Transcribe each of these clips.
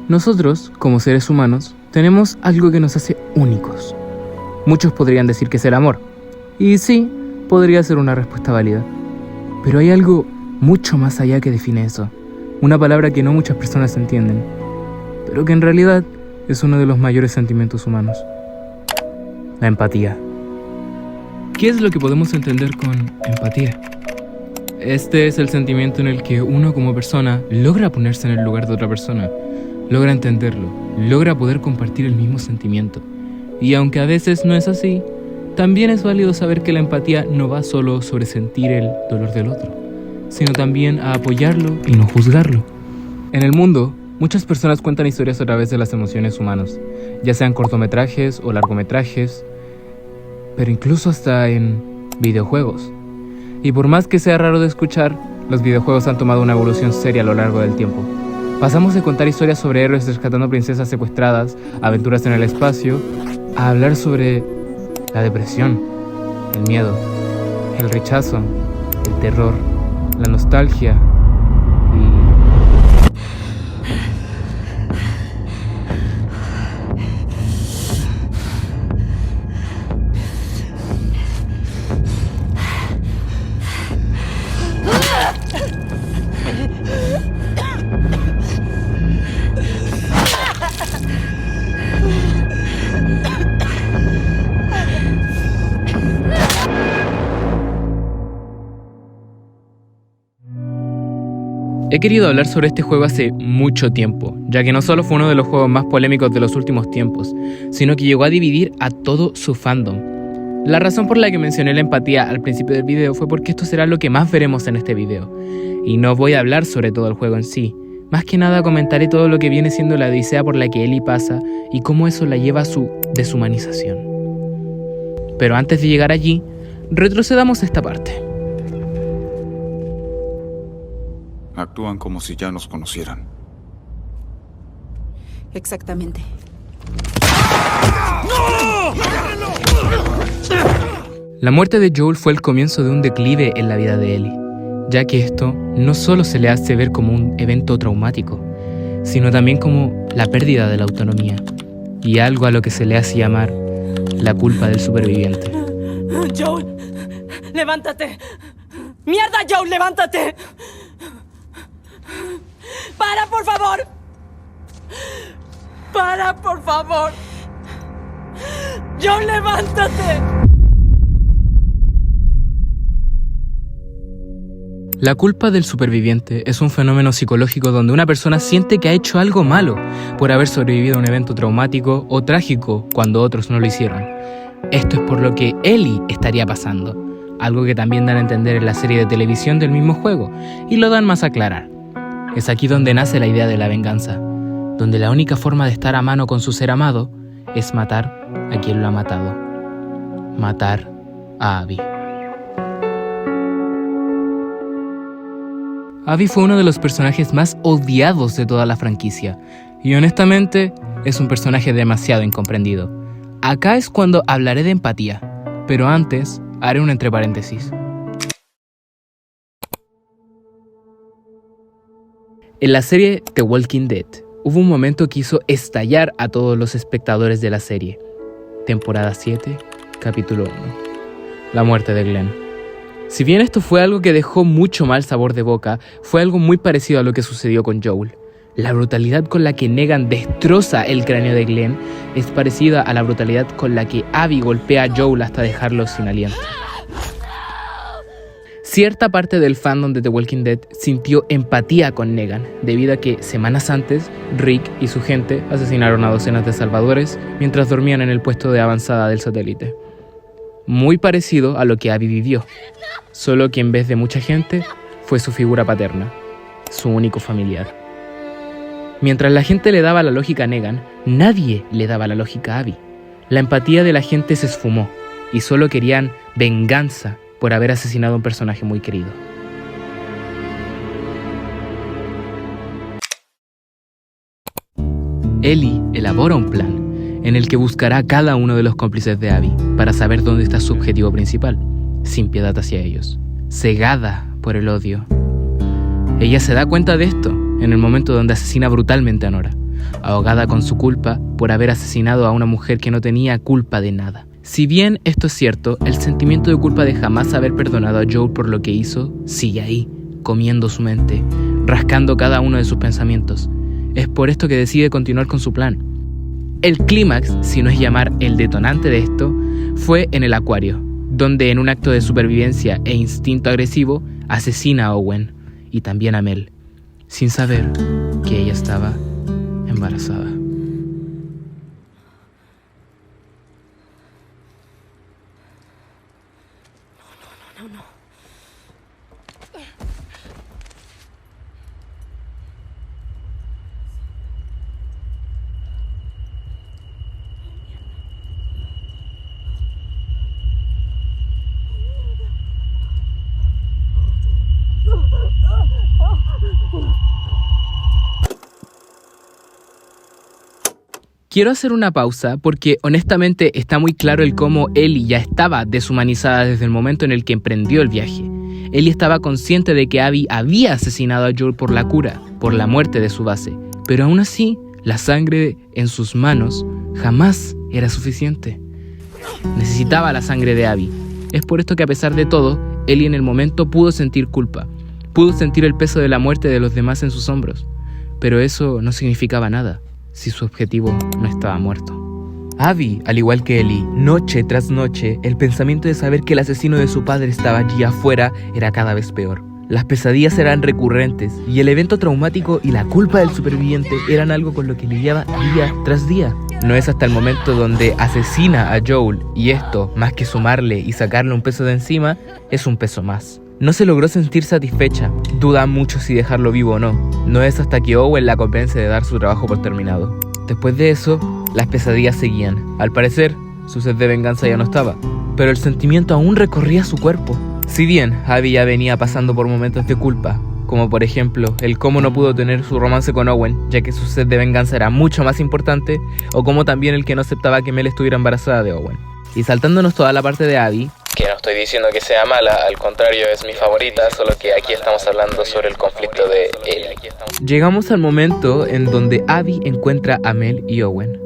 Nosotros, como seres humanos, tenemos algo que nos hace únicos. Muchos podrían decir que es el amor. Y sí, podría ser una respuesta válida. Pero hay algo mucho más allá que define eso. Una palabra que no muchas personas entienden, pero que en realidad es uno de los mayores sentimientos humanos. La empatía. ¿Qué es lo que podemos entender con empatía? Este es el sentimiento en el que uno como persona logra ponerse en el lugar de otra persona, logra entenderlo, logra poder compartir el mismo sentimiento. Y aunque a veces no es así, también es válido saber que la empatía no va solo sobre sentir el dolor del otro, sino también a apoyarlo y no juzgarlo. En el mundo, muchas personas cuentan historias a través de las emociones humanas, ya sean cortometrajes o largometrajes, pero incluso hasta en videojuegos. Y por más que sea raro de escuchar, los videojuegos han tomado una evolución seria a lo largo del tiempo. Pasamos de contar historias sobre héroes rescatando princesas secuestradas, aventuras en el espacio, a hablar sobre la depresión, el miedo, el rechazo, el terror, la nostalgia y... He querido hablar sobre este juego hace mucho tiempo, ya que no solo fue uno de los juegos más polémicos de los últimos tiempos, sino que llegó a dividir a todo su fandom. La razón por la que mencioné la empatía al principio del video fue porque esto será lo que más veremos en este video. Y no voy a hablar sobre todo el juego en sí, más que nada comentaré todo lo que viene siendo la odisea por la que Ellie pasa y cómo eso la lleva a su deshumanización. Pero antes de llegar allí, retrocedamos a esta parte. Actúan como si ya nos conocieran. Exactamente. La muerte de Joel fue el comienzo de un declive en la vida de Ellie, ya que esto no solo se le hace ver como un evento traumático, sino también como la pérdida de la autonomía, y algo a lo que se le hace llamar la culpa del superviviente. Joel, levántate. ¡Mierda, Joel, levántate! ¡Para, por favor! ¡Para, por favor! ¡Joel, levántate! La culpa del superviviente es un fenómeno psicológico donde una persona siente que ha hecho algo malo por haber sobrevivido a un evento traumático o trágico cuando otros no lo hicieron. Esto es por lo que Ellie estaría pasando, algo que también dan a entender en la serie de televisión del mismo juego, y lo dan más a aclarar. Es aquí donde nace la idea de la venganza, donde la única forma de estar a mano con su ser amado es matar a quien lo ha matado. Matar a Abby. Abby fue uno de los personajes más odiados de toda la franquicia, y honestamente es un personaje demasiado incomprendido. Acá es cuando hablaré de empatía, pero antes haré un entre paréntesis. En la serie The Walking Dead, hubo un momento que hizo estallar a todos los espectadores de la serie. Temporada 7, capítulo 1. La muerte de Glenn. Si bien esto fue algo que dejó mucho mal sabor de boca, fue algo muy parecido a lo que sucedió con Joel. La brutalidad con la que Negan destroza el cráneo de Glenn es parecida a la brutalidad con la que Abby golpea a Joel hasta dejarlo sin aliento. Cierta parte del fandom de The Walking Dead sintió empatía con Negan, debido a que semanas antes, Rick y su gente asesinaron a docenas de salvadores mientras dormían en el puesto de avanzada del satélite. Muy parecido a lo que Abby vivió, solo que en vez de mucha gente, fue su figura paterna, su único familiar. Mientras la gente le daba la lógica a Negan, nadie le daba la lógica a Abby. La empatía de la gente se esfumó, y solo querían venganza por haber asesinado a un personaje muy querido. Ellie elabora un plan en el que buscará a cada uno de los cómplices de Abby para saber dónde está su objetivo principal, sin piedad hacia ellos, cegada por el odio. Ella se da cuenta de esto en el momento donde asesina brutalmente a Nora, ahogada con su culpa por haber asesinado a una mujer que no tenía culpa de nada. Si bien esto es cierto, el sentimiento de culpa de jamás haber perdonado a Joel por lo que hizo sigue ahí, comiendo su mente, rascando cada uno de sus pensamientos. Es por esto que decide continuar con su plan. El clímax, si no es llamar el detonante de esto, fue en el acuario, donde en un acto de supervivencia e instinto agresivo asesina a Owen y también a Mel, sin saber que ella estaba embarazada. Quiero hacer una pausa porque honestamente está muy claro el cómo Ellie ya estaba deshumanizada desde el momento en el que emprendió el viaje. Ellie estaba consciente de que Abby había asesinado a Joel por la cura, por la muerte de su base, pero aún así, la sangre en sus manos jamás era suficiente. Necesitaba la sangre de Abby. Es por esto que a pesar de todo, Ellie en el momento pudo sentir culpa, pudo sentir el peso de la muerte de los demás en sus hombros, pero eso no significaba nada si su objetivo no estaba muerto. Abby, al igual que Ellie, noche tras noche, el pensamiento de saber que el asesino de su padre estaba allí afuera era cada vez peor. Las pesadillas eran recurrentes y el evento traumático y la culpa del superviviente eran algo con lo que lidiaba día tras día. No es hasta el momento donde asesina a Joel y esto, más que sumarle y sacarle un peso de encima, es un peso más. No se logró sentir satisfecha, duda mucho si dejarlo vivo o no. No es hasta que Owen la convence de dar su trabajo por terminado. Después de eso, las pesadillas seguían. Al parecer, su sed de venganza ya no estaba, pero el sentimiento aún recorría su cuerpo. Si bien Abby ya venía pasando por momentos de culpa, como por ejemplo el cómo no pudo tener su romance con Owen, ya que su sed de venganza era mucho más importante, o como también el que no aceptaba que Mel estuviera embarazada de Owen. Y saltándonos toda la parte de Abby, que no estoy diciendo que sea mala, al contrario es mi favorita, solo que aquí estamos hablando sobre el conflicto de Ellie. Llegamos al momento en donde Abby encuentra a Mel y Owen.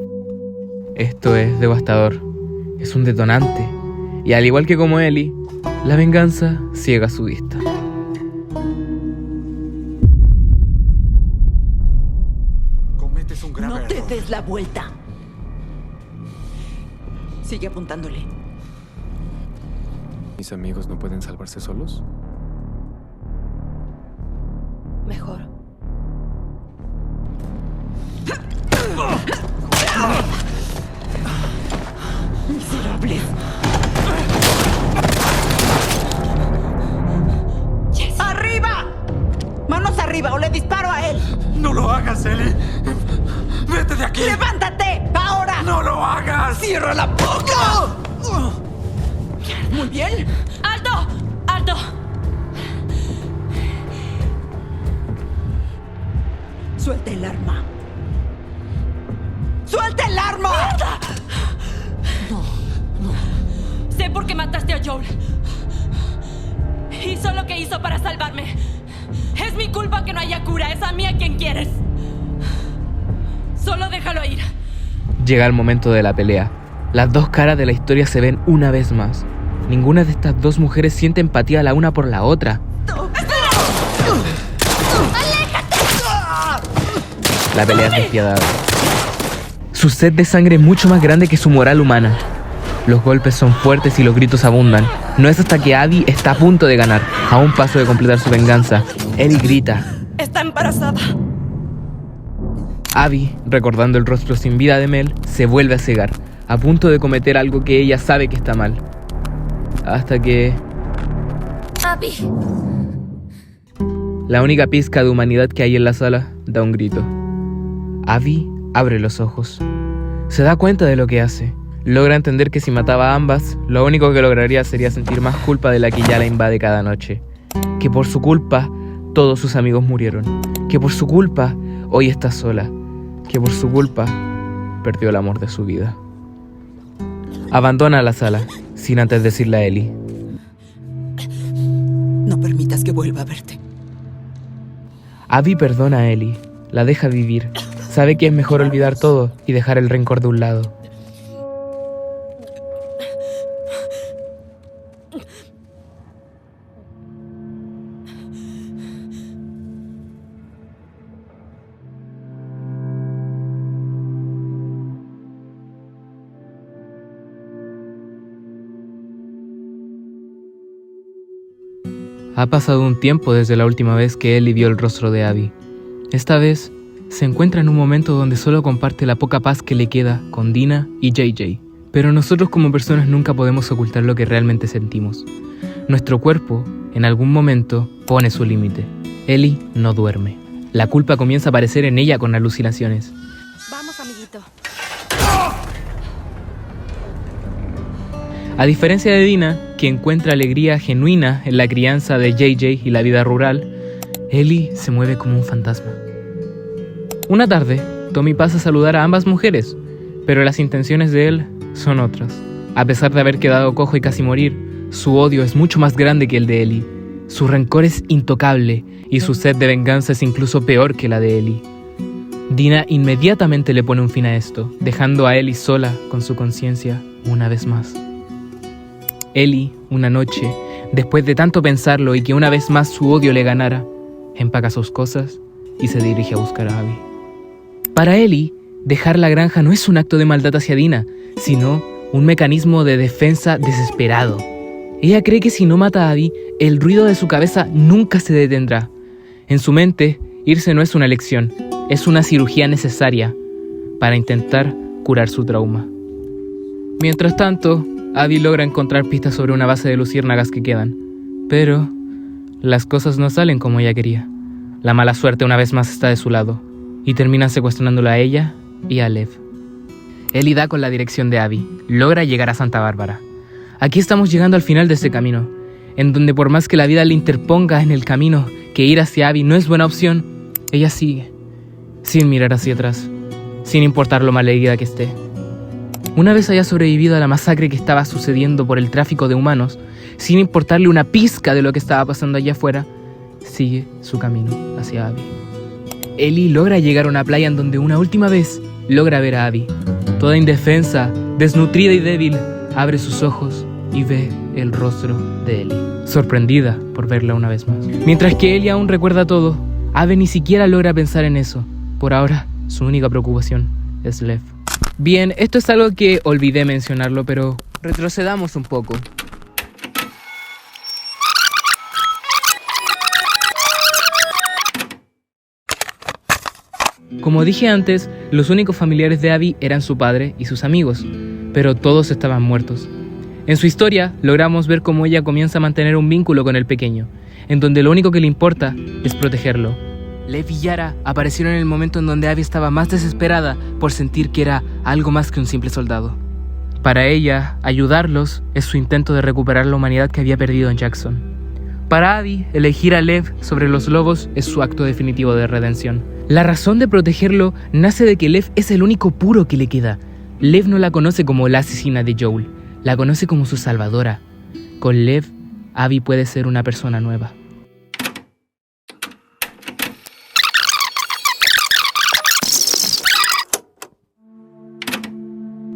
Esto es devastador, es un detonante, y al igual que como Ellie, la venganza ciega su vista. Cometes un grave No te error. des la vuelta. Sigue apuntándole. ¿Mis amigos no pueden salvarse solos? Mejor. Miserables. ¡Arriba! ¡Manos arriba o le disparo a él! ¡No lo hagas, Ellie! ¡Vete de aquí! ¡Levántate! ¡Ahora! ¡No lo hagas! ¡Cierra la boca! Muy bien. ¡Alto! ¡Alto! Suelta el arma. ¡Suelta el arma! Sé por qué mataste a Joel. Hizo lo que hizo para salvarme. Es mi culpa que no haya cura. Es a mí a quien quieres. Solo déjalo ir. Llega el momento de la pelea. Las dos caras de la historia se ven una vez más. Ninguna de estas dos mujeres siente empatía la una por la otra. La pelea es despiadada. Su sed de sangre es mucho más grande que su moral humana. Los golpes son fuertes y los gritos abundan. No es hasta que Abby está a punto de ganar, a un paso de completar su venganza. Ellie grita. Está embarazada. Abby, recordando el rostro sin vida de Mel, se vuelve a cegar, a punto de cometer algo que ella sabe que está mal. Hasta que... Abby. la única pizca de humanidad que hay en la sala da un grito. Abby abre los ojos. Se da cuenta de lo que hace. Logra entender que si mataba a ambas, lo único que lograría sería sentir más culpa de la que ya la invade cada noche. Que por su culpa, todos sus amigos murieron. Que por su culpa, hoy está sola. Que por su culpa, perdió el amor de su vida. Abandona la sala, sin antes decirle a Ellie. No permitas que vuelva a verte. Abby perdona a Ellie, la deja vivir. Sabe que es mejor olvidar todo y dejar el rencor de un lado. Ha pasado un tiempo desde la última vez que Ellie vio el rostro de Abby. Esta vez se encuentra en un momento donde solo comparte la poca paz que le queda con Dina y JJ. Pero nosotros como personas nunca podemos ocultar lo que realmente sentimos. Nuestro cuerpo, en algún momento, pone su límite. Ellie no duerme. La culpa comienza a aparecer en ella con alucinaciones. Vamos, amiguito. A diferencia de Dina, que encuentra alegría genuina en la crianza de JJ y la vida rural, Ellie se mueve como un fantasma. Una tarde, Tommy pasa a saludar a ambas mujeres, pero las intenciones de él son otras. A pesar de haber quedado cojo y casi morir, su odio es mucho más grande que el de Ellie. Su rencor es intocable y su sed de venganza es incluso peor que la de Ellie. Dina inmediatamente le pone un fin a esto, dejando a Ellie sola con su conciencia una vez más. Ellie, una noche, después de tanto pensarlo y que una vez más su odio le ganara, empaca sus cosas y se dirige a buscar a Abby. Para Ellie, dejar la granja no es un acto de maldad hacia Dina, sino un mecanismo de defensa desesperado. Ella cree que si no mata a Abby, el ruido de su cabeza nunca se detendrá. En su mente, irse no es una elección, es una cirugía necesaria para intentar curar su trauma. Mientras tanto, Abby logra encontrar pistas sobre una base de luciérnagas que quedan, pero las cosas no salen como ella quería. La mala suerte una vez más está de su lado, y terminan secuestrándola a ella y a Lev. Ellie da con la dirección de Abby, logra llegar a Santa Bárbara. Aquí estamos llegando al final de este camino, en donde por más que la vida le interponga en el camino que ir hacia Abby no es buena opción, ella sigue, sin mirar hacia atrás, sin importar lo malherida que esté. Una vez haya sobrevivido a la masacre que estaba sucediendo por el tráfico de humanos, sin importarle una pizca de lo que estaba pasando allá afuera, sigue su camino hacia Abby. Ellie logra llegar a una playa en donde una última vez logra ver a Abby. Toda indefensa, desnutrida y débil, abre sus ojos y ve el rostro de Ellie, sorprendida por verla una vez más. Mientras que Ellie aún recuerda todo, Abby ni siquiera logra pensar en eso. Por ahora, su única preocupación es Lev. Bien, esto es algo que olvidé mencionarlo, pero retrocedamos un poco. Como dije antes, los únicos familiares de Abby eran su padre y sus amigos, pero todos estaban muertos. En su historia, logramos ver cómo ella comienza a mantener un vínculo con el pequeño, en donde lo único que le importa es protegerlo. Lev y Yara aparecieron en el momento en donde Abby estaba más desesperada por sentir que era algo más que un simple soldado. Para ella, ayudarlos es su intento de recuperar la humanidad que había perdido en Jackson. Para Abby, elegir a Lev sobre los lobos es su acto definitivo de redención. La razón de protegerlo nace de que Lev es el único puro que le queda. Lev no la conoce como la asesina de Joel, la conoce como su salvadora. Con Lev, Abby puede ser una persona nueva.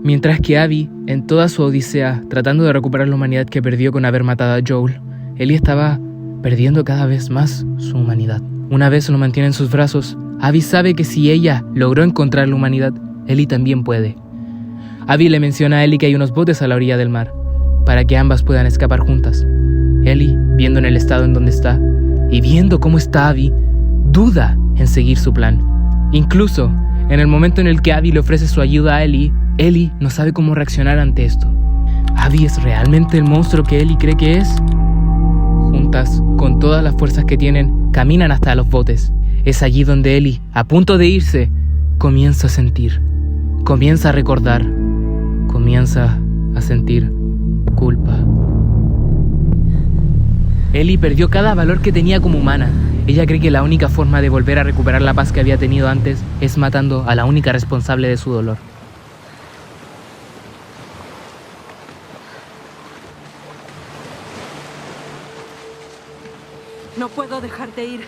Mientras que Abby, en toda su odisea, tratando de recuperar la humanidad que perdió con haber matado a Joel, Ellie estaba perdiendo cada vez más su humanidad. Una vez lo mantiene en sus brazos, Abby sabe que si ella logró encontrar la humanidad, Ellie también puede. Abby le menciona a Ellie que hay unos botes a la orilla del mar, para que ambas puedan escapar juntas. Ellie, viendo en el estado en donde está, y viendo cómo está Abby, duda en seguir su plan. Incluso, en el momento en el que Abby le ofrece su ayuda a Ellie no sabe cómo reaccionar ante esto. ¿Abby es realmente el monstruo que Ellie cree que es? Juntas, con todas las fuerzas que tienen, caminan hasta los botes. Es allí donde Ellie, a punto de irse, comienza a sentir, comienza a recordar, comienza a sentir culpa. Ellie perdió cada valor que tenía como humana. Ella cree que la única forma de volver a recuperar la paz que había tenido antes es matando a la única responsable de su dolor. No puedo dejarte ir.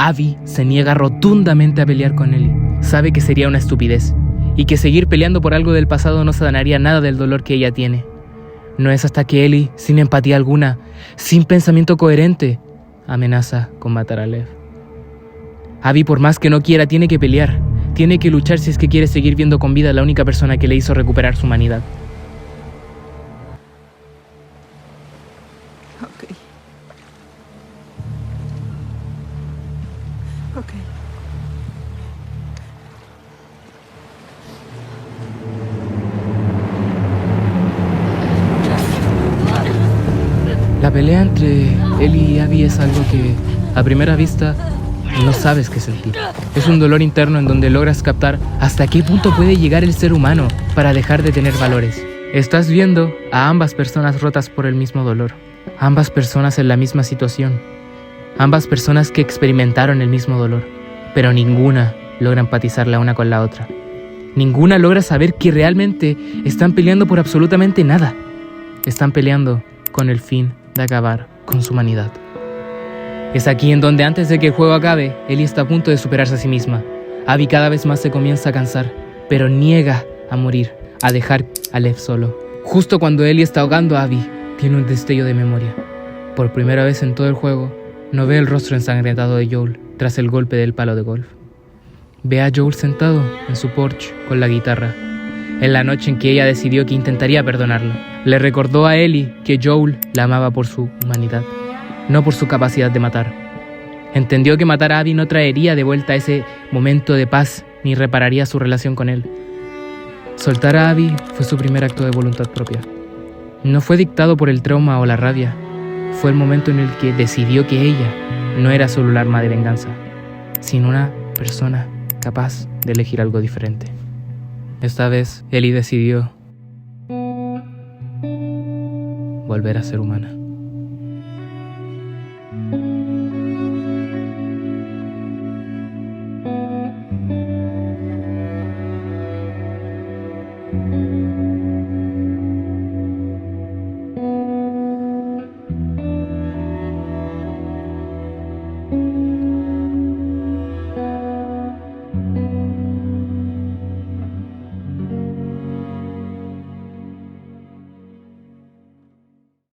Abby se niega rotundamente a pelear con Ellie. Sabe que sería una estupidez y que seguir peleando por algo del pasado no sanaría nada del dolor que ella tiene. No es hasta que Ellie, sin empatía alguna, sin pensamiento coherente, amenaza con matar a Lev. Abby, por más que no quiera, tiene que pelear. Tiene que luchar si es que quiere seguir viendo con vida a la única persona que le hizo recuperar su humanidad. Ok. Ok. La pelea entre Ellie y Abby es algo que, a primera vista, no sabes qué sentir. Es un dolor interno en donde logras captar hasta qué punto puede llegar el ser humano para dejar de tener valores. Estás viendo a ambas personas rotas por el mismo dolor, ambas personas en la misma situación, ambas personas que experimentaron el mismo dolor, pero ninguna logra empatizar la una con la otra. Ninguna logra saber que realmente están peleando por absolutamente nada. Están peleando con el fin de acabar con su humanidad. Es aquí en donde, antes de que el juego acabe, Ellie está a punto de superarse a sí misma. Abby cada vez más se comienza a cansar, pero niega a morir, a dejar a Lev solo. Justo cuando Ellie está ahogando a Abby, tiene un destello de memoria. Por primera vez en todo el juego, no ve el rostro ensangrentado de Joel tras el golpe del palo de golf. Ve a Joel sentado en su porche con la guitarra, en la noche en que ella decidió que intentaría perdonarlo. Le recordó a Ellie que Joel la amaba por su humanidad, no por su capacidad de matar. Entendió que matar a Abby no traería de vuelta ese momento de paz ni repararía su relación con él. Soltar a Abby fue su primer acto de voluntad propia. No fue dictado por el trauma o la rabia. Fue el momento en el que decidió que ella no era solo un arma de venganza, sino una persona capaz de elegir algo diferente. Esta vez, Ellie decidió volver a ser humana.